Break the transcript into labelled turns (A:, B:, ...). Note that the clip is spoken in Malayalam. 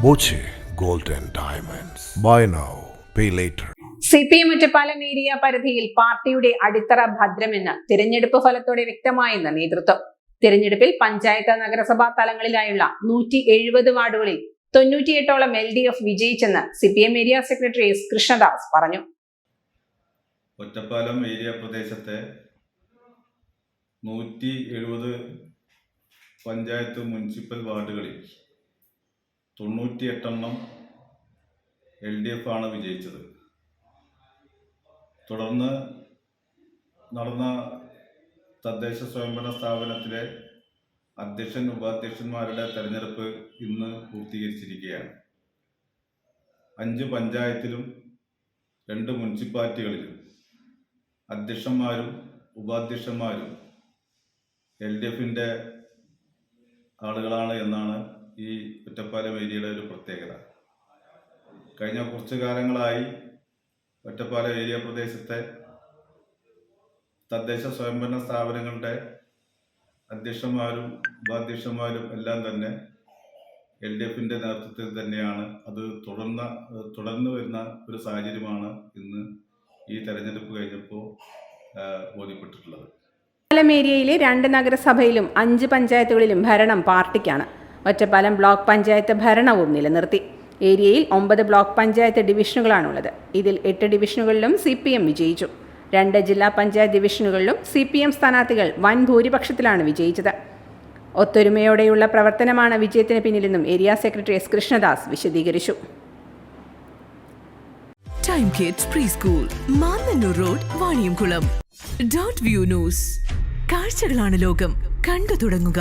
A: Boche gold and diamonds. Buy now, pay later.
B: CPM Ottapalam area പരിധിയിൽ പാർട്ടിയുടെ അടിത്തറ ഭദ്രമെന്ന് തിരഞ്ഞെടുപ്പ് ഫലത്തോടെ വ്യക്തമായെന്ന് നേതൃത്വം. തിരഞ്ഞെടുപ്പിൽ പഞ്ചായത്ത് നഗരസഭാ തലങ്ങളിലായുള്ള 170 വാർഡുകളിൽ 98ഓളം LDF വിജയിച്ചെന്ന് CPM area secretary S Krishnadas പറഞ്ഞു.
C: ഒറ്റപ്പാലം ഏരിയ പ്രദേശത്തെ 170 പഞ്ചായത്ത് മുനിസിപ്പൽ വാർഡുകളിൽ 98 LDF ആണ് വിജയിച്ചത്. തുടർന്ന് നടന്ന തദ്ദേശ സ്വയംഭരണ സ്ഥാപനത്തിലെ അധ്യക്ഷൻ ഉപാധ്യക്ഷന്മാരുടെ തെരഞ്ഞെടുപ്പ് ഇന്ന് പൂർത്തീകരിച്ചിരിക്കുകയാണ്. 5 പഞ്ചായത്തിലും 2 മുനിസിപ്പാലിറ്റികളിലും അധ്യക്ഷന്മാരും ഉപാധ്യക്ഷന്മാരും LDFന്റെ ആളുകളാണ് എന്നാണ് ഈ ഒറ്റപ്പാലം ഏരിയയുടെ ഒരു പ്രത്യേകത. കഴിഞ്ഞ കുറച്ചു കാലങ്ങളായി ഒറ്റപ്പാലം ഏരിയ പ്രദേശത്തെ തദ്ദേശ സ്വയംഭരണ സ്ഥാപനങ്ങളുടെ അധ്യക്ഷന്മാരും ഉപാധ്യക്ഷന്മാരും എല്ലാം തന്നെ LDFന്റെ നേതൃത്വത്തിൽ തന്നെയാണ്. അത് തുടർന്ന് വരുന്ന ഒരു സാഹചര്യമാണ് ഇന്ന് ഈ തെരഞ്ഞെടുപ്പ് കഴിഞ്ഞപ്പോൾ ബോധ്യപ്പെട്ടിട്ടുള്ളത്.
B: ഒറ്റപ്പാലം ഏരിയയിലെ 2 നഗരസഭയിലും 5 പഞ്ചായത്തുകളിലും ഭരണം പാർട്ടിക്കാണ്. ഒറ്റപ്പാലം ബ്ലോക്ക് പഞ്ചായത്ത് ഭരണവും നിലനിർത്തി. ഏരിയയിൽ 9 ബ്ലോക്ക് പഞ്ചായത്ത് ഡിവിഷനുകളാണുള്ളത്. ഇതിൽ 8 ഡിവിഷനുകളിലും CPM വിജയിച്ചു. 2 ജില്ലാ പഞ്ചായത്ത് ഡിവിഷനുകളിലും CPM സ്ഥാനാർത്ഥികൾ വൻ ഭൂരിപക്ഷത്തിലാണ് വിജയിച്ചത്. ഒത്തൊരുമയോടെയുള്ള പ്രവർത്തനമാണ് വിജയത്തിന് പിന്നിലെന്നും ഏരിയ സെക്രട്ടറി എസ് കൃഷ്ണദാസ് വിശദീകരിച്ചു.
D: Time kids pre school, Mannannur road, Vaniyamkulam. .View news. കാഴ്ചകളാണ് ലോകം, കണ്ടു തുടങ്ങുക.